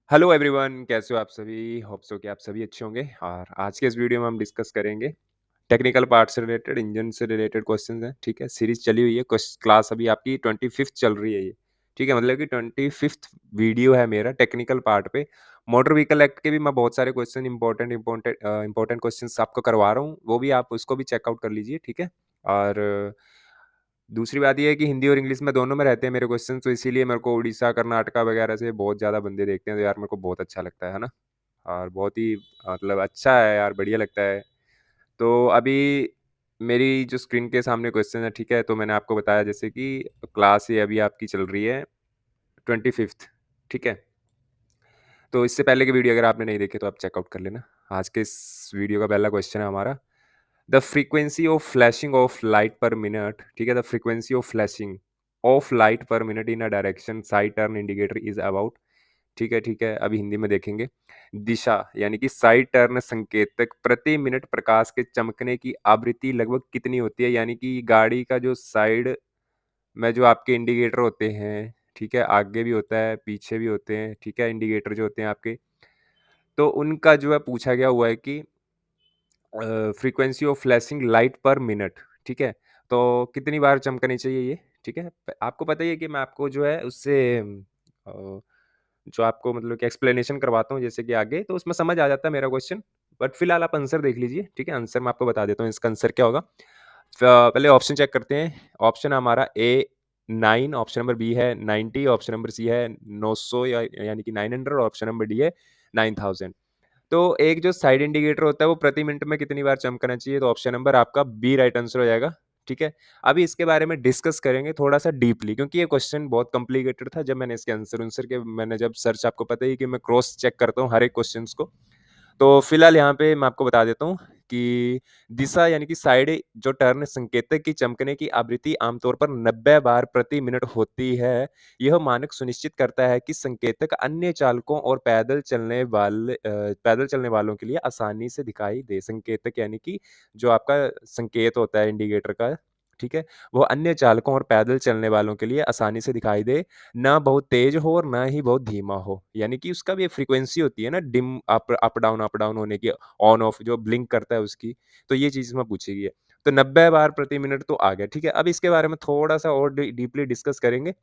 Hello everyone, कैसे हो आप सभी? होप सो कि आप सभी अच्छे होंगे। और आज के इस वीडियो में हम डिस्कस करेंगे टेक्निकल पार्ट से रिलेटेड, इंजन से रिलेटेड क्वेश्चंस हैं। ठीक है, सीरीज चली हुई है, क्लास अभी आपकी 25th चल रही है ये। ठीक है, मतलब कि 25th वीडियो है मेरा टेक्निकल पार्ट पे। मोटर व्हीकल एक्ट के भी मैं बहुत सारे क्वेश्चन इंपॉर्टेंट क्वेश्चंस आपको करवा रहा हूँ, वो भी आप उसको भी चेकआउट कर लीजिए। ठीक है। और दूसरी बात ये है कि हिंदी और इंग्लिश में दोनों में रहते हैं मेरे क्वेश्चन, तो इसीलिए मेरे को उड़ीसा, कर्नाटका वगैरह से बहुत ज़्यादा बंदे देखते हैं, तो यार मेरे को बहुत अच्छा लगता है ना? और बहुत ही मतलब अच्छा है यार, बढ़िया लगता है। तो अभी मेरी जो स्क्रीन के सामने क्वेश्चन है, ठीक है, तो मैंने आपको बताया जैसे कि क्लास ये अभी आपकी चल रही है 25th। ठीक है। तो इससे पहले की वीडियो अगर आपने नहीं देखी तो आप चेकआउट कर लेना। आज के इस वीडियो का पहला क्वेश्चन है हमारा, the frequency of flashing of light पर मिनट। ठीक है, the frequency of flashing of light पर minute in a direction side turn indicator is about. ठीक है, ठीक है, अभी हिंदी में देखेंगे। दिशा यानी कि साइड टर्न संकेतक प्रति मिनट प्रकाश के चमकने की आवृत्ति लगभग कितनी होती है? यानी कि गाड़ी का जो साइड में जो आपके इंडिकेटर होते हैं, ठीक है, आगे भी होता है, पीछे भी होते हैं, ठीक है, इंडिकेटर जो होते हैं आपके, तो उनका जो है पूछा गया हुआ है कि फ्रीक्वेंसी ऑफ फ्लैशिंग लाइट पर मिनट। ठीक है, तो कितनी बार चमकनी चाहिए ये? ठीक है, आपको पता ही है कि मैं आपको जो है उससे अ, जो आपको मतलब कि एक्सप्लेनेशन करवाता हूँ जैसे कि आगे, तो उसमें समझ आ जाता है मेरा क्वेश्चन। बट फिलहाल आप आंसर देख लीजिए। ठीक है, आंसर मैं आपको बता देता हूँ, इसका आंसर क्या होगा। पहले ऑप्शन चेक करते हैं। ऑप्शन है हमारा ए 9, ऑप्शन नंबर बी है 90, ऑप्शन नंबर सी है 900 या यानी कि 900, और ऑप्शन नंबर डी है 9000। तो एक जो साइड इंडिकेटर होता है वो प्रति मिनट में कितनी बार चमकना चाहिए? तो ऑप्शन नंबर आपका बी राइट आंसर हो जाएगा। ठीक है, अभी इसके बारे में डिस्कस करेंगे थोड़ा सा डीपली, क्योंकि ये क्वेश्चन बहुत कॉम्प्लिकेटेड था। जब मैंने इसके आंसर के मैंने जब सर्च, आपको पता ही है कि मैं क्रॉस चेक करता हूँ हर एक क्वेश्चंस को। तो फिलहाल यहाँ पे मैं आपको बता देता हूँ कि दिशा यानी कि साइड जो टर्न संकेतक की चमकने की आवृत्ति आमतौर पर 90 बार प्रति मिनट होती है। यह मानक सुनिश्चित करता है कि संकेतक अन्य चालकों और पैदल चलने वालों के लिए आसानी से दिखाई दे। संकेतक यानी कि जो आपका संकेत होता है इंडिकेटर का, ठीक है, वो अन्य चालकों और पैदल चलने वालों के लिए आसानी से दिखाई दे, ना बहुत तेज हो और ना ही बहुत धीमा हो। यानी कि उसका भी एक फ्रीक्वेंसी होती है ना, डिम अप डाउन होने की, ऑन ऑफ जो ब्लिंक करता है उसकी। तो ये चीज़ इसमें पूछी गई है। तो 90 बार प्रति मिनट तो आ गया। ठीक है, अब इसके बारे में थोड़ा-सा और डीपली डिस्कस करेंगे।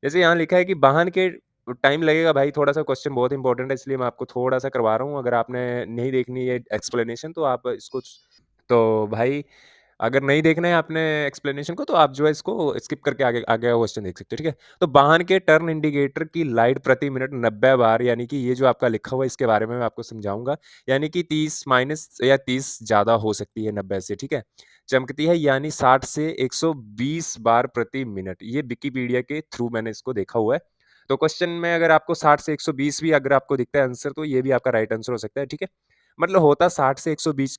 जैसे यहाँ लिखा है कि वाहन के टाइम लगेगा भाई, थोड़ा-सा क्वेश्चन बहुत इंपॉर्टेंट है, इसलिए मैं आपको थोड़ा-सा करवा रहा हूँ। अगर आपने नहीं देखनी है एक्सप्लेनेशन तो आप इसको, तो भाई अगर नहीं देखना है आपने एक्सप्लेनेशन को, तो आप जो है इसको स्किप करके आगे आगे का क्वेश्चन देख सकते हो। ठीक है, तो वाहन के टर्न इंडिकेटर की लाइट प्रति मिनट 90 बार, यानी कि ये जो आपका लिखा हुआ है इसके बारे में मैं आपको समझाऊंगा। यानी कि 30 माइनस या 30 ज़्यादा हो सकती है 90 से। ठीक है, चमकती है यानी 60 से 120 बार प्रति मिनट। ये विकिपीडिया के थ्रू मैंने इसको देखा हुआ है। तो क्वेश्चन में अगर आपको 60 से 120 भी अगर आपको दिखता है आंसर, तो ये भी आपका राइट आंसर हो सकता है। ठीक है, मतलब होता 60 से 120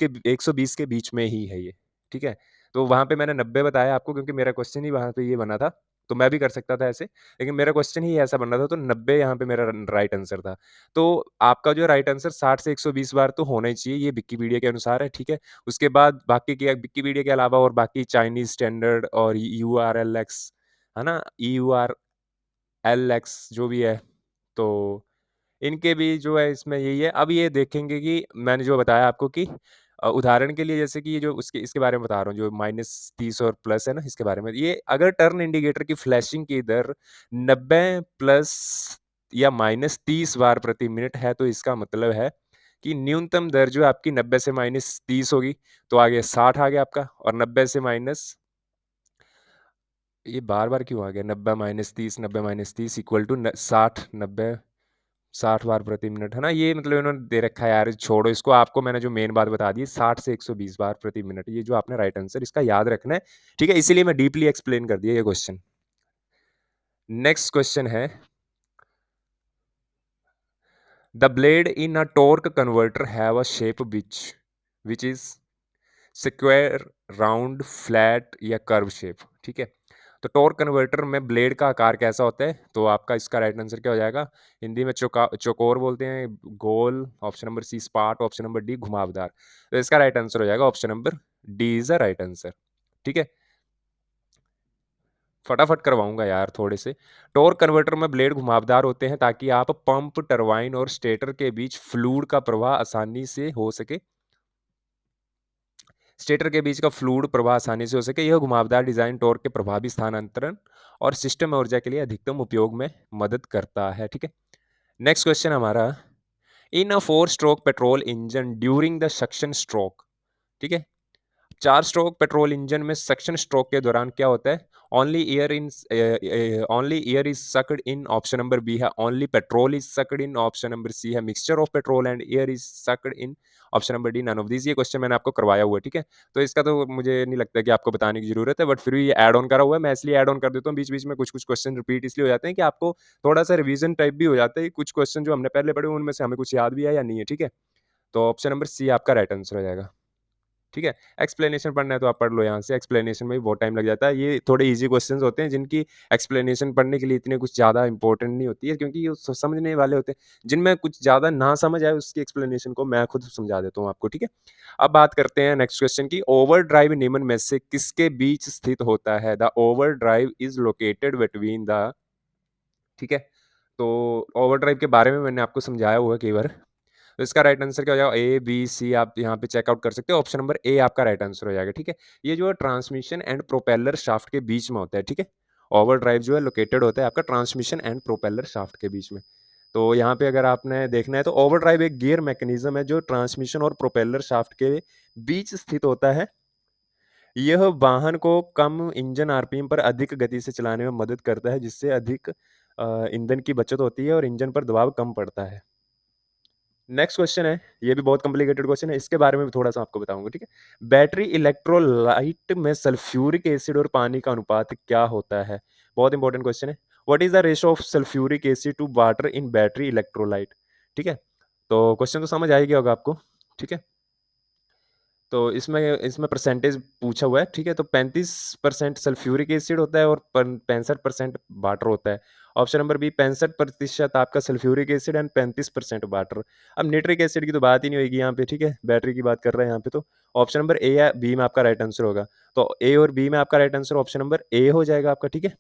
के बीच में ही है ये। ठीक है, तो वहाँ पे मैंने 90 बताया आपको, क्योंकि मेरा क्वेश्चन ही वहाँ पे ये बना था। तो मैं भी कर सकता था ऐसे, लेकिन मेरा क्वेश्चन ही ऐसा बन रहा था, तो 90 यहाँ पे मेरा राइट आंसर था। तो आपका जो राइट आंसर 60 से 120 बार तो होना ही चाहिए, ये विकिपीडिया के अनुसार है। ठीक है, उसके बाद बाकी के विकिपीडिया के अलावा और बाकी चाइनीज स्टैंडर्ड और यूआरएलएक्स, है ना, ईयूआरएलएक्स जो भी है, तो इनके भी जो है इसमें यही है। अब ये देखेंगे कि मैंने जो बताया आपको कि उदाहरण के लिए जैसे कि ये जो उसके इसके बारे में बता रहा हूँ, जो -30 और प्लस है ना, इसके बारे में, ये अगर टर्न इंडिकेटर की फ्लैशिंग की दर 90 प्लस या -30 बार प्रति मिनट है, तो इसका मतलब है कि न्यूनतम दर जो आपकी 90 से -30 होगी, तो आगे 60 आ गया आपका, और 90 से माइनस, ये बार-बार क्यों आ गया? 90 माइनस 30 इक्वल टू 60, 90 60 बार प्रति मिनट, है ना? ये मतलब इन्होंने दे रखा है यार, छोड़ो इसको। आपको मैंने जो मेन बात बता दी, 60 से 120 बार प्रति मिनट, ये जो आपने राइट आंसर इसका याद रखना है। ठीक है, इसीलिए मैं डीपली एक्सप्लेन कर दिया ये क्वेश्चन। नेक्स्ट क्वेश्चन है, the blade in a torque converter have a shape which is square, round, flat या कर्व शेप। ठीक है, तो टॉर्क कन्वर्टर में ब्लेड का आकार कैसा होता है? तो आपका इसका राइट आंसर क्या हो जाएगा? हिंदी में चौकोर बोलते हैं, गोल, ऑप्शन नंबर सी स्पाट, ऑप्शन नंबर डी घुमावदार। तो इसका राइट आंसर हो जाएगा option number D is the right answer. ठीक है, फटाफट करवाऊँगा यार थोड़े से। टॉर्क कन्वर्टर में ब्लेड घुमावदार होते हैं ताकि आप पंप, टरबाइन और स्टेटर के बीच फ्लूइड का प्रवाह आसानी से हो सके। स्टेटर के बीच का फ्लूइड प्रवाह आसानी से हो सके। यह घुमावदार डिज़ाइन टॉर्क के प्रभावी स्थानांतरण और सिस्टम ऊर्जा के लिए अधिकतम उपयोग में मदद करता है, ठीक है? नेक्स्ट क्वेश्चन हमारा, in a 4 stroke petrol engine during the suction stroke, ठीक है? 4 स्ट्रोक पेट्रोल इंजन में सक्शन स्ट्रोक के दौरान क्या होता है? Only air is sucked in, option number B है only petrol is sucked in, option number C है mixture of petrol and air is sucked in, option number D none of these. ये question मैंने आपको करवाया हुआ है, ठीक है? तो इसका तो मुझे नहीं लगता कि आपको बताने की जरूरत है, बट फिर भी ये ऐड ऑन करा हुआ है, मैं इसलिए ऐड ऑन कर देता हूँ। बीच बीच में कुछ कुछ क्वेश्चन रिपीट इसलिए हो जाते हैं कि आपको थोड़ा सा रिवीजन टाइप भी हो जाता है। कुछ क्वेश्चन जो हमने पहले पढ़े उनमें से हमें कुछ याद भी है या नहीं है, ठीक है? तो ऑप्शन नंबर सी आपका राइट आंसर हो जाएगा, ठीक है? एक्सप्लेनेशन पढ़ना है तो आप पढ़ लो यहाँ से, एक्सप्लेनेशन में भी बहुत टाइम लग जाता है। ये थोड़े ईज़ी क्वेश्चंस होते हैं जिनकी एक्सप्लेनेशन पढ़ने के लिए इतने कुछ ज़्यादा इंपॉर्टेंट नहीं होती है, क्योंकि ये समझने वाले होते हैं। जिनमें कुछ ज़्यादा ना समझ आए उसकी एक्सप्लेनेशन को मैं खुद समझा देता हूँ आपको, ठीक है? अब बात करते हैं नेक्स्ट क्वेश्चन की, ओवरड्राइव निम्न में से किसके बीच स्थित होता है? The overdrive is located between the, ठीक है? तो ओवरड्राइव के बारे में मैंने आपको समझाया हुआ है कई बार। तो इसका राइट आंसर क्या हो जाएगा? ए, बी, सी आप यहाँ पे चेकआउट कर सकते हो। ऑप्शन नंबर ए आपका राइट आंसर हो जाएगा, ठीक है? ये जो है ट्रांसमिशन एंड प्रोपेलर शाफ्ट के बीच में होता है, ठीक है? ओवर ड्राइव जो है लोकेटेड होता है आपका ट्रांसमिशन एंड प्रोपेलर शाफ्ट के बीच में। तो यहाँ पे अगर आपने देखना है तो ओवर ड्राइव एक गियर मैकेनिज्म है जो ट्रांसमिशन और प्रोपेलर शाफ्ट के बीच स्थित होता है। यह वाहन को कम इंजन आरपीएम पर अधिक गति से चलाने में मदद करता है, जिससे अधिक ईंधन की बचत होती है और इंजन पर दबाव कम पड़ता है। नेक्स्ट क्वेश्चन है, ये भी बहुत कॉम्प्लिकेटेड क्वेश्चन है, इसके बारे में भी थोड़ा सा आपको बताऊंगा, ठीक है? बैटरी इलेक्ट्रोलाइट में सल्फ्यूरिक एसिड और पानी का अनुपात क्या होता है? बहुत इंपॉर्टेंट क्वेश्चन है। What is the ratio of sulphuric acid to water in battery electrolyte, ठीक है? तो क्वेश्चन तो समझ आ ही गया होगा आपको, ठीक है? तो इसमें इसमें परसेंटेज पूछा हुआ है, ठीक है? तो 35% सल्फ्यूरिक एसिड होता है और 65% वाटर होता है। ऑप्शन नंबर बी 65% आपका सल्फ्यूरिक एसिड एंड 35% वाटर। अब नाइट्रिक एसिड की तो बात ही नहीं होगी यहाँ पे, ठीक है? बैटरी की बात कर रहे हैं यहाँ पे, तो ऑप्शन नंबर ए या बी में आपका राइट आंसर होगा। तो ए और बी में आपका राइट आंसर ऑप्शन नंबर ए हो जाएगा आपका, ठीक है?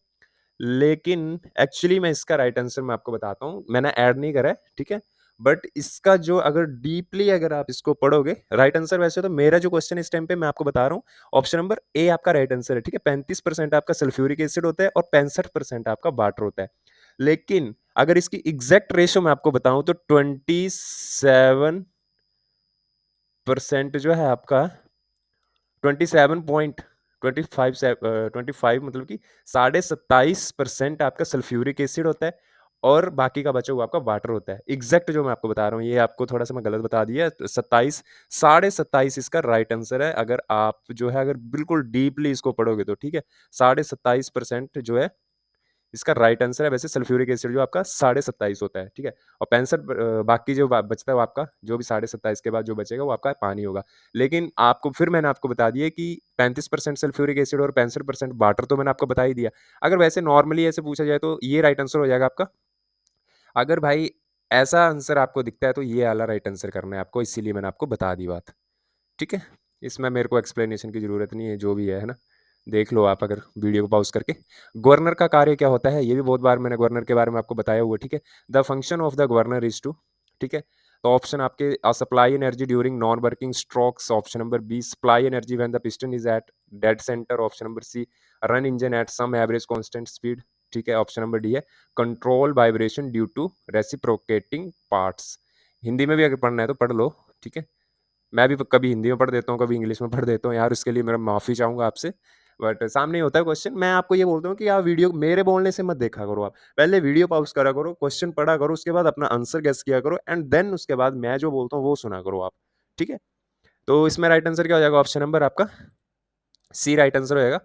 लेकिन एक्चुअली मैं इसका राइट आंसर मैं आपको बताता हूँ, मैंने ऐड नहीं करा है, ठीक है? बट इसका जो अगर डीपली अगर आप इसको पढ़ोगे, राइट आंसर वैसे तो मेरा जो क्वेश्चन इस टाइम पे मैं आपको बता रहा हूँ, ऑप्शन नंबर ए आपका राइट आंसर है, ठीक है? 35% आपका सल्फ्यूरिक एसिड होता है और 65% आपका वाटर होता है। लेकिन अगर इसकी एग्जैक्ट रेशियो मैं आपको बताऊं तो 27% जो है आपका 27.25 मतलब कि 27.5% आपका सल्फ्यूरिक एसिड होता है और बाकी का बचा हुआ आपका वाटर होता है। एग्जैक्ट जो मैं आपको बता रहा हूँ, ये आपको थोड़ा सा मैं गलत बता दिया, 27, 27.5 इसका राइट आंसर है। अगर आप जो है अगर बिल्कुल डीपली इसको पढ़ोगे तो, ठीक है? 27.5% जो है इसका राइट आंसर है। वैसे सल्फ्यूरिक एसिड जो आपका 27.5 होता है, ठीक है? और 65 बाकी जो बचता है वो आपका जो भी 27.5 के बाद जो बचेगा वो आपका पानी होगा। लेकिन आपको फिर मैंने आपको बता दिया कि 35% सल्फ्यूरिक एसिड और 65% वाटर तो मैंने आपको बता ही दिया। अगर वैसे नॉर्मली ऐसे पूछा जाए तो ये राइट आंसर हो जाएगा आपका। अगर भाई ऐसा आंसर आपको दिखता है तो ये वाला राइट आंसर करना है आपको, इसीलिए मैंने आपको बता दी बात, ठीक है? इसमें मेरे को एक्सप्लेनेशन की ज़रूरत नहीं है, जो भी है ना? देख लो आप अगर वीडियो को पॉज़ करके। गवर्नर का कार्य क्या होता है? ये भी बहुत बार मैंने गवर्नर के बारे में आपको बताया हुआ है, ठीक है? The function of the governor is to, ठीक है? तो ऑप्शन आपके supply energy during non working strokes, option number B supply energy when the piston is at dead centre, option number C run engine at some average constant speed, ठीक है? Option number D है control vibration due to reciprocating parts. Hindi में भी अगर पढ़ना है तो पढ़ लो, ठीक है? मैं भी कभी हिंदी में पढ़ देता हूँ, कभी इंग्लिश में पढ़ देता हूँ यार, उसके लिए मेरा माफ़ी चाहूँगा आपसे। बट सामने ही होता है क्वेश्चन। मैं आपको ये बोलता हूँ कि आप वीडियो मेरे बोलने से मत देखा करो आप। पहले वीडियो पॉज़ करा करो, क्वेश्चन पढ़ा करो, उसके बाद अपना आंसर गेस किया करो एंड देन उसके बाद मैं जो बोलता हूँ वो सुना करो आप, ठीक है? तो इसमें राइट आंसर क्या हो जाएगा? ऑप्शन नंबर आपका सी राइट आंसर होएगा।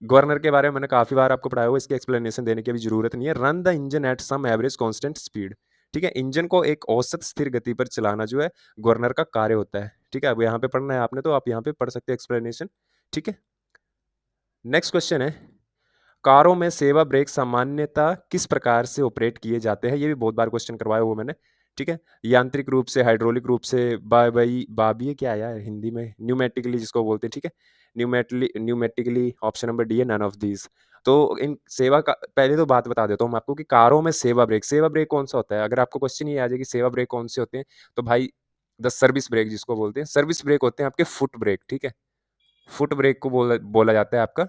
गवर्नर के बारे में मैंने काफ़ी बार आपको पढ़ाया हुआ है, इसकी एक्सप्लेनेशन देने की अभी ज़रूरत नहीं है। Run the engine at some average constant speed, ठीक है? इंजन को एक औसत स्थिर गति पर चलाना जो है गवर्नर का कार्य होता है, ठीक है? अब यहाँ पे पढ़ना है आपने तो आप यहाँ पे पढ़ सकते हैं एक्सप्लेनेशन, ठीक है? नेक्स्ट क्वेश्चन है, कारों में सेवा ब्रेक सामान्यतः किस प्रकार से ऑपरेट किए जाते हैं? ये भी बहुत बार क्वेश्चन करवाया हुआ मैंने, ठीक है? यांत्रिक रूप से, हाइड्रोलिक रूप से, बाबी क्या आया है हिंदी में, न्यूमेटिकली जिसको बोलते हैं, ठीक है? न्यूमेटिकली, ऑप्शन नंबर डी है नन ऑफ दीज। तो इन सेवा का पहले तो बात बता देता हूँ मैं आपको कि कारों में सेवा ब्रेक कौन-सा होता है? अगर आपको क्वेश्चन ये आ जाए कि सेवा ब्रेक कौन से होते हैं, तो भाई द सर्विस ब्रेक जिसको बोलते हैं, सर्विस ब्रेक होते हैं आपके फुट ब्रेक, ठीक है? फुट ब्रेक को बोला बोला जाता है आपका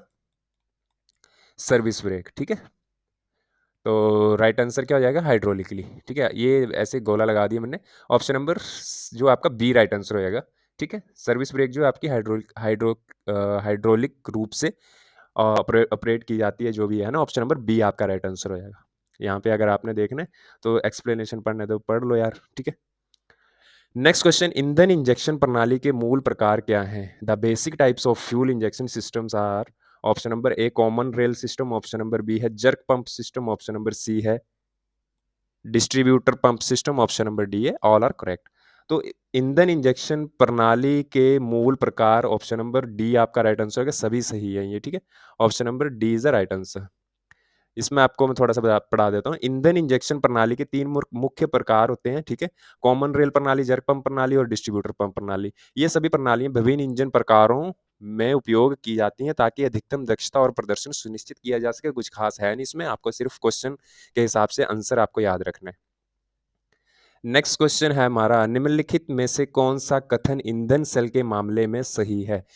सर्विस ब्रेक, ठीक है? तो राइट आंसर क्या हो जाएगा? हाइड्रोलिकली, ठीक है? ये ऐसे गोला लगा दिया मैंने। ऑप्शन नंबर जो आपका बी राइट आंसर हो जाएगा, ठीक है? सर्विस ब्रेक जो है आपकी हाइड्रोलिक रूप से ऑपरेट की जाती है, जो भी है ना, ऑप्शन नंबर बी आपका राइट आंसर हो जाएगा। यहाँ पे अगर आपने देखना है तो एक्सप्लेनेशन पढ़ना है तो पढ़ लो यार, ठीक है? नेक्स्ट क्वेश्चन, ईंधन इंजेक्शन प्रणाली के मूल प्रकार क्या हैं? The basic types of fuel injection systems are, option number A common rail system, option number B है jerk pump system, option number C है distributor pump system, option number D है ऑल आर करेक्ट। तो ईंधन injection प्रणाली के मूल प्रकार, option number D आपका राइट आंसर होगा, सभी सही है ये, ठीक है? Option number D is the right answer. इसमें आपको मैं थोड़ा सा पढ़ा देता हूँ। ईंधन इंजेक्शन प्रणाली के तीन मुख्य प्रकार होते हैं, ठीक है? कॉमन रेल प्रणाली, जर्क पंप प्रणाली और डिस्ट्रीब्यूटर पंप प्रणाली। ये सभी प्रणालियां विभिन्न इंजन प्रकारों में उपयोग की जाती हैं ताकि अधिकतम दक्षता और प्रदर्शन सुनिश्चित किया जा सके। कुछ खास है नहीं इसमें, आपको सिर्फ क्वेश्चन के हिसाब से आंसर आपको याद रखना है। नेक्स्ट क्वेश्चन है हमारा, निम्नलिखित में से कौन सा कथन ईंधन सेल के मामले में सही है?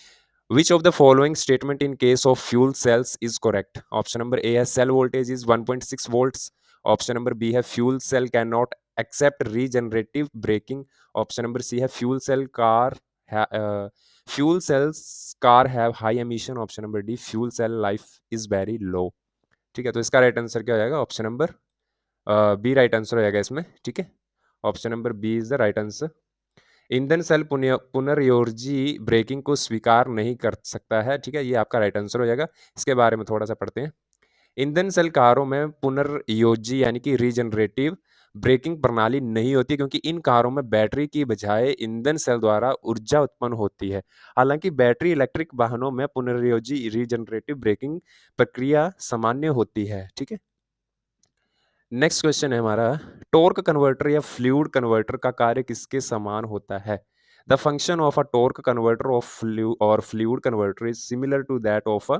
Which of the following statement in case of fuel cells is correct? Option number A है cell voltage is 1.6 volts. Option number B है fuel cell cannot accept regenerative braking. Option number C है fuel cells car have high emission. Option number D fuel cell life is very low. ठीक है, तो इसका right answer क्या हो जाएगा? Option number B right answer हो जाएगा इसमें, ठीक है? Option number B is the right answer. ईंधन सेल पुनर्योजी ब्रेकिंग को स्वीकार नहीं कर सकता है, ठीक है? ये आपका राइट आंसर हो जाएगा। इसके बारे में थोड़ा सा पढ़ते हैं। ईंधन सेल कारों में पुनर्योजी यानी कि रीजनरेटिव ब्रेकिंग प्रणाली नहीं होती क्योंकि इन कारों में बैटरी की बजाय ईंधन सेल द्वारा ऊर्जा उत्पन्न होती है। हालांकि बैटरी इलेक्ट्रिक वाहनों में पुनर्योजी रीजनरेटिव ब्रेकिंग प्रक्रिया सामान्य होती है, ठीक है? नेक्स्ट क्वेश्चन है हमारा, टॉर्क कन्वर्टर या फ्लूइड कन्वर्टर का कार्य किसके समान होता है? The function of a torque converter of fluid converter is similar to that of a,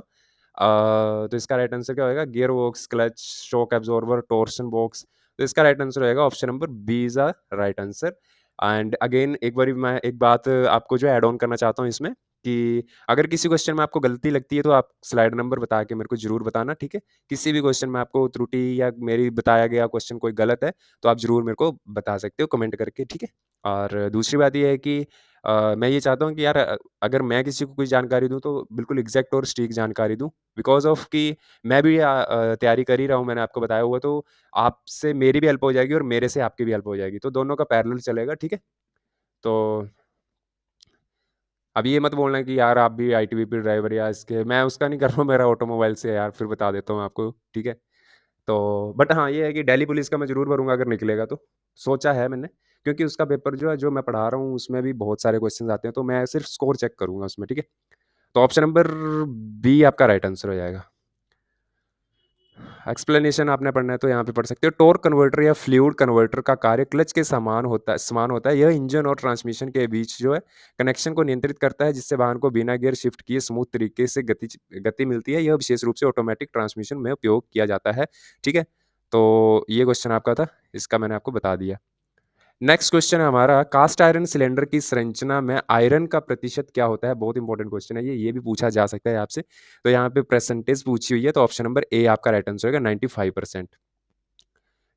तो इसका राइट आंसर क्या होगा? Gear box, clutch, shock absorber, torsion box. तो इसका राइट आंसर होगा option number B is a right answer. And again एक बार मैं एक बात आपको जो ऐड ऑन करना चाहता हूँ इसमें, कि अगर किसी क्वेश्चन में आपको गलती लगती है तो आप स्लाइड नंबर बता के मेरे को जरूर बताना, ठीक है? किसी भी क्वेश्चन में आपको त्रुटि या मेरी बताया गया क्वेश्चन कोई गलत है, तो आप ज़रूर मेरे को बता सकते हो कमेंट करके, ठीक है? और दूसरी बात ये है कि मैं ये चाहता हूँ कि यार अगर मैं किसी को कोई जानकारी दूँ, तो बिल्कुल एग्ज़ैक्ट और सटीक जानकारी दूँ। बिकॉज़ ऑफ़ कि मैं भी तैयारी कर ही रहा हूँ, मैंने आपको बताया हुआ, तो आपसे मेरी भी हेल्प हो जाएगी और मेरे से आपकी भी हेल्प हो जाएगी। तो दोनों का पैरेलल चलेगा, ठीक है? तो अब ये मत बोलना कि यार आप भी आईटीबीपी ड्राइवर या इसके, मैं उसका नहीं कर रहा हूँ, मेरा ऑटोमोबाइल से है यार, फिर बता देता हूँ आपको, ठीक है? तो बट हाँ, ये है कि दिल्ली पुलिस का मैं ज़रूर भरूँगा अगर निकलेगा तो, सोचा है मैंने, क्योंकि उसका पेपर जो है, जो मैं पढ़ा रहा हूँ, उसमें भी बहुत सारे क्वेश्चन्स आते हैं, तो मैं सिर्फ स्कोर चेक करूँगा उसमें, ठीक है? तो ऑप्शन नंबर बी आपका राइट आंसर हो जाएगा। एक्सप्लेनेशन आपने पढ़ना है तो यहाँ पे पढ़ सकते हो। टॉर्क कन्वर्टर या फ्लूइड कन्वर्टर का कार्य क्लच के समान होता है। यह इंजन और ट्रांसमिशन के बीच जो है कनेक्शन को नियंत्रित करता है, जिससे वाहन को बिना गियर शिफ्ट किए स्मूथ तरीके से गति मिलती है। यह विशेष रूप से ऑटोमेटिक ट्रांसमिशन में उपयोग किया जाता है, ठीक है? तो ये क्वेश्चन आपका था, इसका मैंने आपको बता दिया। नेक्स्ट क्वेश्चन है हमारा, कास्ट आयरन सिलेंडर की संरचना में आयरन का प्रतिशत क्या होता है? बहुत इंपॉर्टेंट क्वेश्चन है ये भी पूछा जा सकता है आपसे। तो यहाँ पे परसेंटेज पूछी हुई है, तो ऑप्शन नंबर ए आपका राइट आंसर होगा 95%,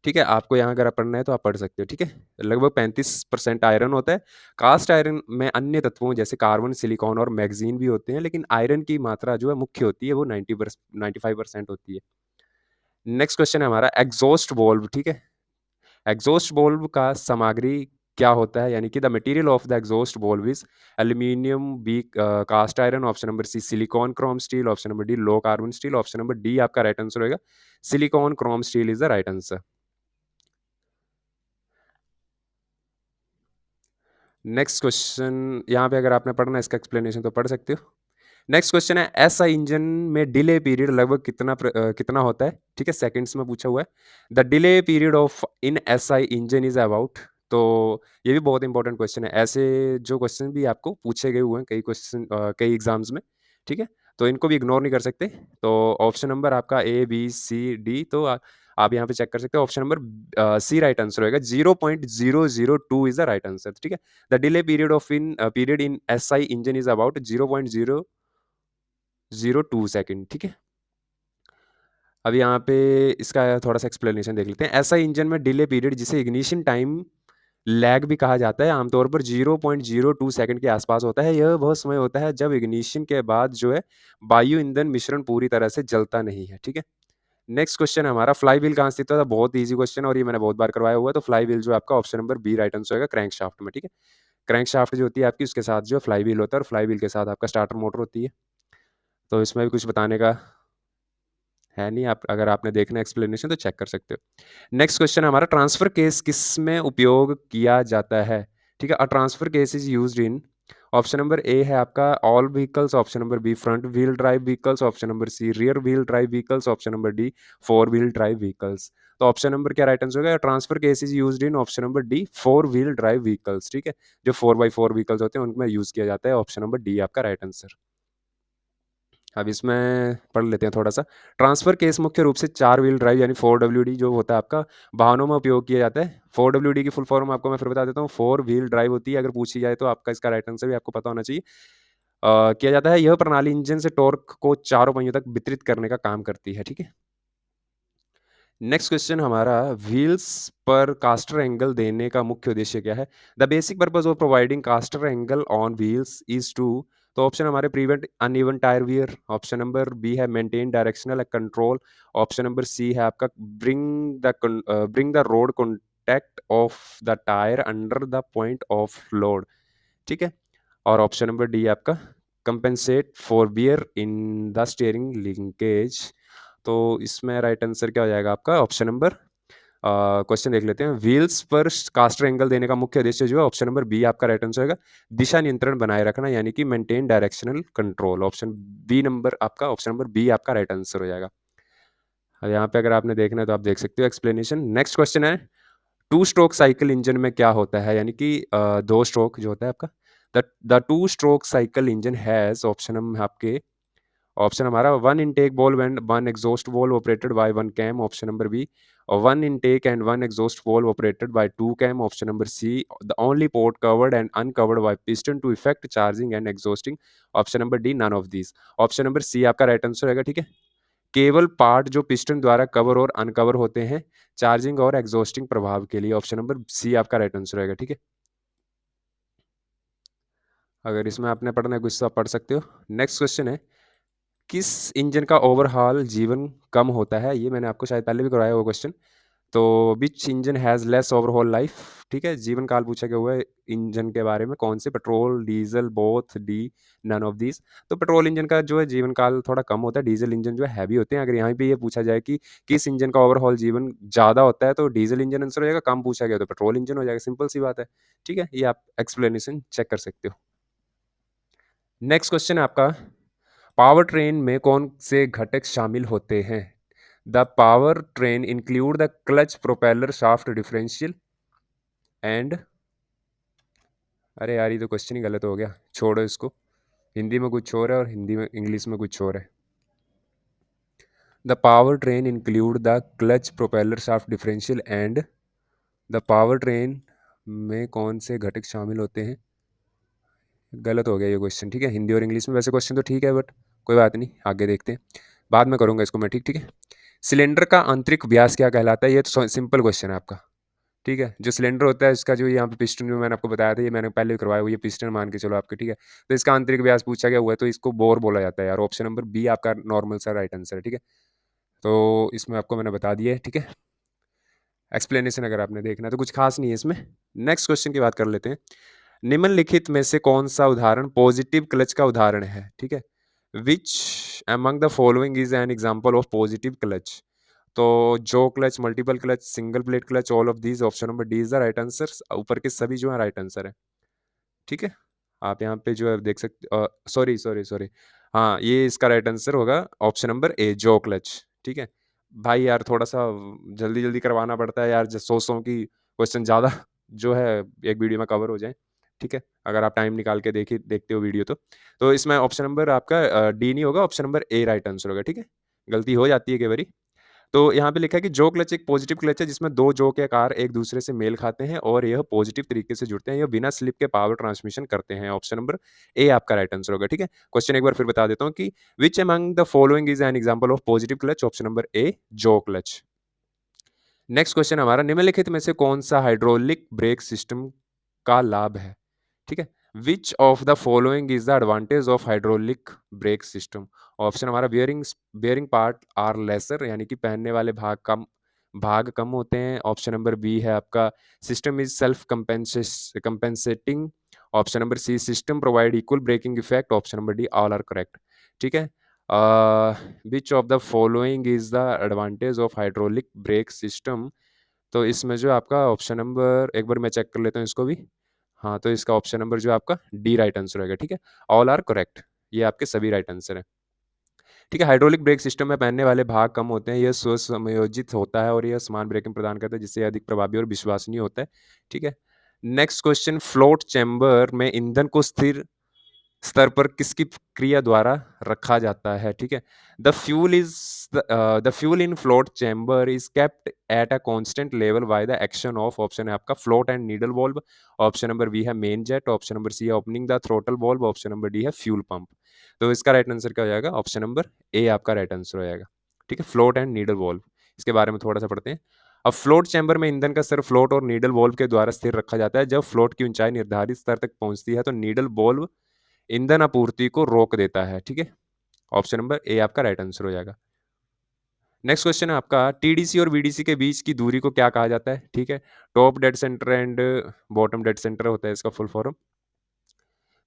ठीक है? आपको यहाँ अगर पढ़ना है तो आप पढ़ सकते हो, ठीक है? लगभग 35% आयरन होता है। कास्ट आयरन में अन्य तत्वों जैसे कार्बन, सिलिकॉन और मैग्नीज भी होते हैं, लेकिन आयरन की मात्रा जो है मुख्य होती है, वो 95% होती है। नेक्स्ट क्वेश्चन है हमारा, एग्जॉस्ट वाल्व, ठीक है? एग्जॉस्ट वाल्व का सामग्री क्या होता है? यानी कि the material of the exhaust valve is aluminium, B cast iron, option number C silicon chrome steel, option number D low carbon steel, option number D आपका राइट आंसर होगा silicon chrome steel is the right answer. Next question, यहाँ पे अगर आपने पढ़ना है इसका explanation तो पढ़ सकते हो। नेक्स्ट क्वेश्चन है, ऐसा इंजन में डिले पीरियड लगभग कितना होता है? ठीक है, सेकंड्स में पूछा हुआ है। The delay period of in SI engine is about, तो ये भी बहुत इंपॉर्टेंट क्वेश्चन है। ऐसे जो क्वेश्चन भी आपको पूछे गए हुए हैं कई एग्जाम्स में, ठीक है? तो इनको भी इग्नोर नहीं कर सकते। तो ऑप्शन नंबर आपका ए, बी, सी, डी, तो आप यहाँ पे चेक कर सकते हो। Option number C right answer होएगा। 0.002 इज़ द राइट आंसर, ठीक है। The delay period in SI engine is about 0.002 second, ठीक है। अब यहाँ पे इसका थोड़ा-सा एक्सप्लेनेशन देख लेते हैं। एसआई इंजन में डिले पीरियड, जिसे इग्निशन टाइम लैग भी कहा जाता है, आमतौर पर 0.02 सेकंड के आसपास होता है। यह वह समय होता है जब इग्निशन के बाद जो है वायु ईंधन मिश्रण पूरी तरह से जलता नहीं है, ठीक है। नेक्स्ट क्वेश्चन है हमारा, फ्लाई व्हील कहाँ स्थित होता है? बहुत ईजी क्वेश्चन है और ये मैंने बहुत बार करवाया हुआ है। तो फ्लाई व्हील जो है आपका option number B right answer होगा, क्रैंक शाफ्ट में, ठीक है। क्रैंक शाफ्ट जो होती है आपकी, उसके साथ जो फ्लाई व्हील होता है और फ्लाई व्हील के साथ आपका स्टार्टर मोटर होती है। तो इसमें भी कुछ बताने का है नहीं, आप अगर आपने देखना एक्सप्लेनेशन तो चेक कर सकते हो। नेक्स्ट क्वेश्चन हमारा, ट्रांसफर केस किस में उपयोग किया जाता है? ठीक है, a transfer case is used in, option number A है आपका all vehicles, option number B front wheel drive vehicles, option number C rear wheel drive vehicles, option number D four wheel drive vehicles. तो option number क्या right answer होगा? Transfer case is used in, option number D four wheel drive vehicles, ठीक है। जो 4x4 vehicles होते हैं उनमें use किया जाता है। ऑप्शन नंबर डी आपका राइट आंसर। अब इसमें पढ़ लेते हैं थोड़ा सा। ट्रांसफर केस मुख्य रूप से 4 व्हील ड्राइव यानी 4WD जो होता है आपका, वाहनों में उपयोग किया जाता है। 4WD की फुल फॉर्म आपको मैं फिर बता देता हूँ, 4 व्हील ड्राइव होती है। अगर पूछी जाए तो आपका इसका राइट आंसर भी आपको पता होना चाहिए। किया जाता है, यह प्रणाली इंजन से टॉर्क को चारों पहियों तक वितरित करने का काम करती है, ठीक है। नेक्स्ट क्वेश्चन हमारा, व्हील्स पर कास्टर एंगल देने का मुख्य उद्देश्य क्या है? The basic purpose of providing caster angle on wheels is to, तो ऑप्शन हमारे prevent uneven tyre wear, option number B है maintain directional control, option number C है आपका bring the road contact of the tyre under the point of load, ठीक है। और option number D आपका compensate for wear in the steering linkage. तो इसमें right answer क्या हो जाएगा आपका? ऑप्शन नंबर, क्वेश्चन देख लेते हैं। व्हील्स पर कास्टर एंगल देने का मुख्य उद्देश्य जो है, ऑप्शन नंबर बी आपका राइट आंसर होगा, दिशा नियंत्रण बनाए रखना, यानी कि maintain directional control. Option B number आपका, ऑप्शन नंबर बी आपका राइट आंसर हो जाएगा। अब यहाँ पे अगर आपने देखना है तो आप देख सकते हो एक्सप्लेनेशन। नेक्स्ट क्वेश्चन है, टू स्ट्रोक साइकिल इंजन में क्या होता है? यानी कि दो स्ट्रोक जो होता है आपका, the two stroke cycle engine has, option हम आपके, ऑप्शन हमारा one intake valve and one exhaust valve operated by one cam, option number B, और one intake and one exhaust valve operated by two cam, option number C, the only port covered and uncovered by piston to effect charging and exhausting, option number D none of these. Option number C आपका right answer रहेगा, ठीक है। केवल part जो piston द्वारा cover और uncover होते हैं चार्जिंग और एग्जॉस्टिंग प्रभाव के लिए, ऑप्शन नंबर सी आपका राइट आंसर रहेगा, ठीक है। अगर इसमें आपने पढ़ना है कुछ तो आप पढ़ सकते हो। नेक्स्ट क्वेश्चन है, किस इंजन का ओवरहॉल जीवन कम होता है? ये मैंने आपको शायद पहले भी करवाया हुआ क्वेश्चन। तो which engine has less overhaul life, ठीक है। जीवन काल पूछा गया हुआ है इंजन के बारे में, कौन से? Petrol, diesel, both, D, none of these. तो पेट्रोल इंजन का जो है जीवन काल थोड़ा कम होता है, डीजल इंजन जो है हैवी होते हैं। अगर यहाँ पे ये पूछा जाए कि किस इंजन का ओवरहॉल जीवन ज़्यादा होता है, तो डीजल इंजन आंसर हो जाएगा। कम पूछा गया तो पेट्रोल इंजन हो जाएगा, सिंपल सी बात है, ठीक है। ये आप एक्सप्लेनेशन चेक कर सकते हो। नेक्स्ट क्वेश्चन है आपका, पावर ट्रेन में कौन से घटक शामिल होते हैं? The power train include the clutch, propeller, shaft, differential and, अरे यार ये तो क्वेश्चन ही गलत हो गया, छोड़ो इसको। हिंदी में कुछ और है और हिंदी में इंग्लिश में कुछ और है। The power train include the clutch, propeller, shaft, differential and, the power train में कौन से घटक शामिल होते हैं? गलत हो गया ये क्वेश्चन, ठीक है। हिंदी और इंग्लिश में वैसे क्वेश्चन तो ठीक है, बट कोई बात नहीं, आगे देखते हैं, बाद में करूँगा इसको मैं, ठीक ठीक है। सिलेंडर का आंतरिक व्यास क्या कहलाता है? ये तो सिंपल क्वेश्चन है आपका, ठीक है। जो सिलेंडर होता है इसका, जो यहाँ पे पिस्टन जो मैंने आपको बताया था, ये मैंने पहले भी करवाया हुआ, ये पिस्टन मान के चलो आपके, ठीक है। तो इसका आंतरिक व्यास पूछा गया हुआ है, तो इसको बोर बोला जाता है यार। ऑप्शन नंबर बी आपका नॉर्मल सा राइट आंसर है, ठीक है। तो इसमें आपको मैंने बता दिया है, ठीक है। एक्सप्लेनेशन अगर आपने देखना है तो कुछ खास नहीं है इसमें। नेक्स्ट क्वेश्चन की बात कर लेते हैं। निम्नलिखित में से कौन सा उदाहरण पॉजिटिव क्लच का उदाहरण है, ठीक है। Which among the following is an example of positive clutch? तो जो clutch, multiple clutch, single plate clutch, all of these, option number D is the right answer. ऊपर के सभी जो है राइट आंसर है, ठीक है। आप यहाँ पे जो है देख सकते, सॉरी सॉरी सॉरी, हाँ ये इसका राइट आंसर होगा ऑप्शन नंबर ए, जो क्लच, ठीक है। भाई यार थोड़ा सा जल्दी जल्दी करवाना पड़ता है यार, सोचता हूँ कि क्वेश्चन ज़्यादा जो है एक वीडियो में कवर हो जाए। ठीक है? अगर आप टाइम निकाल के देखते हो वीडियो तो। तो इसमें ऑप्शन नंबर आपका डी नहीं होगा, ऑप्शन नंबर ए राइट आंसर होगा, ठीक है? गलती हो जाती है कई बारी। तो यहाँ पे लिखा है कि जो क्लच एक पॉजिटिव क्लच है जिसमें 2 जो के आकार एक दूसरे से मेल खाते हैं और यह पॉजिटिव तरीके से जुड़ते हैं, यह बिना स्लिप के पावर ट्रांसमिशन करते हैं। ऑप्शन नंबर ए आपका राइट आंसर होगा, ठीक है? क्वेश्चन एक बार फिर बता देता हूँ कि which among the following is an example of positive clutch? Option number ए जो क्लच। नेक्स्ट क्वेश्चन हमारा निम्नलिखित में से कौन-सा हाइड्रोलिक ब्रेक सिस्टम का लाभ है? ठीक है? Which of the following is the advantage of hydraulic brake system? Option हमारा बियरिंग पार्ट आर लेसर, यानी कि पहनने वाले भाग कम होते हैं। ऑप्शन नंबर बी है आपका system is self compensating. Option number C system provide equal braking effect. Option number D all are correct, ठीक है? Which of the following is the advantage of hydraulic brake system? तो इसमें जो आपका option number एक बार मैं check कर लेता हूँ इसको भी। हाँ, तो इसका ऑप्शन नंबर जो है आपका डी राइट आंसर होगा, ठीक है? ऑल आर करेक्ट, ये आपके सभी राइट आंसर हैं। ठीक है, हाइड्रोलिक ब्रेक सिस्टम में पहनने वाले भाग कम होते हैं, यह स्वसमयोजित होता है और यह समान ब्रेकिंग प्रदान करता है, जिससे यह अधिक प्रभावी और विश्वसनीय होता है, ठीक है? नेक्स्ट क्वेश्चन, फ्लोट चैम्बर में ईंधन को स्थिर स्तर पर किसकी क्रिया द्वारा रखा जाता है, ठीक है? The fuel is the fuel in float chamber is kept at a constant level by the action of, option है आपका float and needle valve. Option number B है main jet. Option number C है opening the throttle valve. Option number D है fuel pump. तो इसका right answer क्या हो जाएगा? ऑप्शन नंबर ए आपका राइट आंसर हो जाएगा, ठीक है? फ्लोट एंड नीडल वाल्व, इसके बारे में थोड़ा सा पढ़ते हैं। अब फ्लोट चैम्बर में ईंधन का स्तर फ्लोट और नीडल वाल्व के द्वारा स्थिर रखा जाता है। जब फ्लोट की ऊंचाई निर्धारित स्तर तक पहुंचती है तो नीडल वाल्व ईंधन आपूर्ति को रोक देता है, ठीक है? ऑप्शन नंबर ए आपका राइट आंसर हो जाएगा। नेक्स्ट क्वेश्चन है आपका टीडीसी और बीडीसी के बीच की दूरी को क्या कहा जाता है, ठीक है? Top dead centre and bottom dead centre होता है इसका फुल फॉर्म।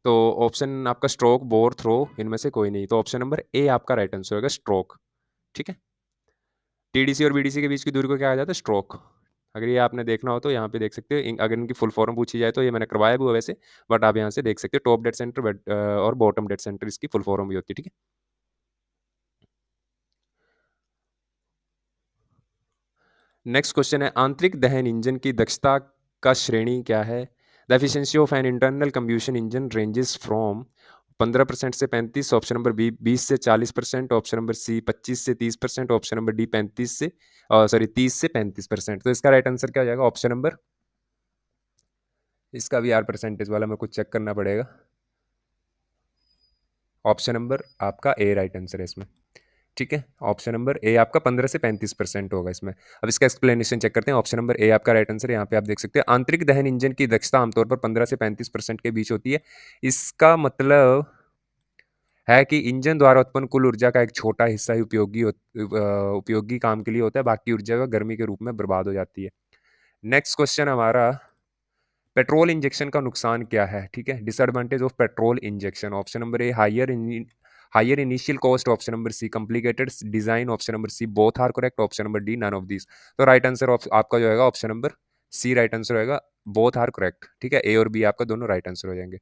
तो ऑप्शन आपका स्ट्रोक, बोर, थ्रो, इनमें से कोई नहीं, तो ऑप्शन नंबर ए आपका राइट आंसर होगा स्ट्रोक, ठीक है? टीडीसी और बीडीसी के बीच की दूरी को क्या कहा जाता है? स्ट्रोक। अगर ये आपने देखना हो तो यहाँ पे देख सकते हो, अगर इनकी फुल फॉर्म पूछी जाए तो ये मैंने करवाया भी हुआ वैसे, बट आप यहाँ से देख सकते हो टॉप डेड सेंटर और बॉटम डेड सेंटर इसकी फुल फॉर्म भी होती है, ठीक है? नेक्स्ट क्वेश्चन है आंतरिक दहन इंजन की दक्षता का श्रेणी क्या है? The efficiency of an internal combustion engine ranges from 15% से 35, ऑप्शन नंबर बी 20 से 40%, ऑप्शन नंबर सी 25 से 30%, ऑप्शन नंबर डी 30 से 35%। तो इसका राइट आंसर क्या हो जाएगा? ऑप्शन नंबर, इसका भी यार परसेंटेज वाला मेरे को चेक करना पड़ेगा। ऑप्शन नंबर आपका ए राइट आंसर है इसमें, ठीक है? ऑप्शन नंबर ए आपका 15 से 35% होगा इसमें। अब इसका एक्सप्लेनेशन चेक करते हैं। ऑप्शन नंबर ए आपका राइट आंसर है। यहाँ पे आप देख सकते हैं आंतरिक दहन इंजन की दक्षता आमतौर पर 15 से 35% के बीच होती है। इसका मतलब है कि इंजन द्वारा उत्पन्न कुल ऊर्जा का एक छोटा हिस्सा ही उपयोगी काम के लिए होता है, बाकी ऊर्जा का गर्मी के रूप में बर्बाद हो जाती है। नेक्स्ट क्वेश्चन हमारा पेट्रोल इंजेक्शन का नुकसान क्या है, ठीक है? Disadvantage of petrol injection, option number A higher initial cost, option number C complicated design, option number C both are correct, option number D none of this. तो right answer आपका जो होगा option number C right answer होगा, both are correct, ठीक है? ए और B आपका दोनों राइट आंसर हो जाएंगे,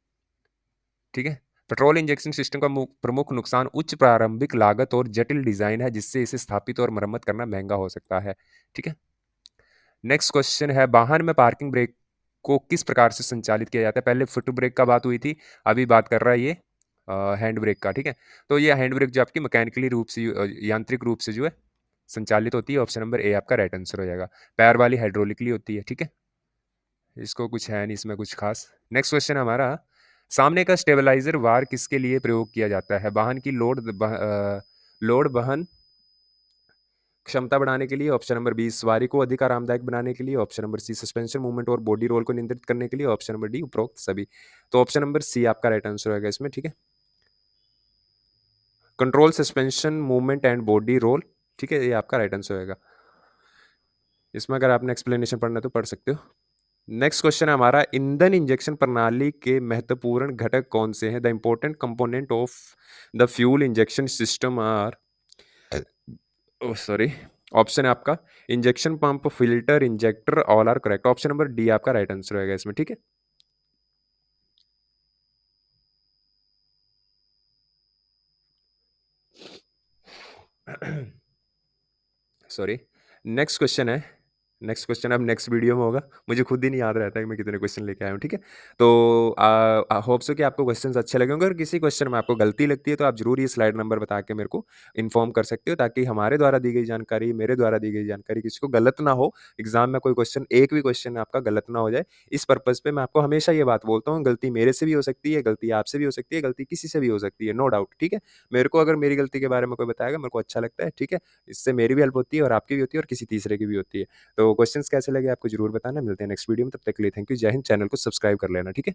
ठीक है? पेट्रोल इंजेक्शन सिस्टम का प्रमुख नुकसान उच्च प्रारंभिक लागत और जटिल डिजाइन है, जिससे इसे स्थापित और मरम्मत करना महंगा हो सकता है, ठीक है? नेक्स्ट क्वेश्चन है वाहन में पार्किंग ब्रेक को किस प्रकार से संचालित किया जाता है? पहले फुट ब्रेक का बात हुई थी, अभी बात कर रहा है ये हैंड ब्रेक का, ठीक है? तो ये हैंड ब्रेक जो आपकी मैकेनिकली रूप से यांत्रिक रूप से जो है संचालित होती है। ऑप्शन नंबर ए आपका राइट आंसर हो जाएगा। पैर वाली हाइड्रोलिकली होती है, ठीक है? इसको कुछ है नहीं इसमें कुछ खास। नेक्स्ट क्वेश्चन हमारा सामने का स्टेबलाइजर वार किसके लिए प्रयोग किया जाता है? वाहन की लोड वहन क्षमता बढ़ाने के लिए, ऑप्शन नंबर बी सवारी को अधिक आरामदायक बनाने के लिए, option number C suspension movement और बॉडी रोल को नियंत्रित करने के लिए, ऑप्शन नंबर डी उपरोक्त सभी। तो ऑप्शन नंबर सी आपका राइट आंसर होगा इसमें, ठीक है? Control suspension movement and body roll, ठीक है? ये आपका राइट आंसर होगा। इसमें अगर आपने एक्सप्लेनेशन पढ़ना है तो पढ़ सकते हो। नेक्स्ट क्वेश्चन है हमारा ईंधन इंजेक्शन प्रणाली के महत्वपूर्ण घटक कौन से हैं? The important component of the fuel injection system are, sorry, option है आपका injection pump, filter, injector, all are correct. Option number D आपका राइट आंसर होगा इसमें, ठीक है? सॉरी। नेक्स्ट क्वेश्चन है नेक्स्ट क्वेश्चन अब नेक्स्ट वीडियो में होगा। मुझे खुद ही नहीं याद रहता है कि मैं कितने क्वेश्चन लेके आया हूँ, ठीक है? तो होप सो कि आपको क्वेश्चन्स अच्छे लगे होंगे और किसी क्वेश्चन में आपको गलती लगती है तो आप ज़रूर ये स्लाइड नंबर बता के मेरे को इन्फॉर्म कर सकते हो, ताकि हमारे द्वारा दी गई जानकारी, मेरे द्वारा दी गई जानकारी किसी को गलत ना हो। एग्ज़ाम में कोई क्वेश्चन, एक भी क्वेश्चन आपका गलत ना हो जाए। इस पर्पज़ पे मैं आपको हमेशा ये बात बोलता हूँ, गलती मेरे से भी हो सकती है, गलती आपसे भी हो सकती है, गलती किसी से भी हो सकती है, नो डाउट, ठीक है? मेरे को अगर मेरी गलती के बारे में कोई बताएगा, मेरे को अच्छा लगता है, ठीक है? इससे मेरी भी हेल्प होती है और आपकी भी होती है और किसी तीसरे की भी होती है। तो क्वेश्चंस कैसे लगे आपको ज़रूर बताना। मिलते हैं नेक्स्ट वीडियो में, तब तक के लिए थैंक यू। जय हिंद। चैनल को सब्सक्राइब कर लेना, ठीक है?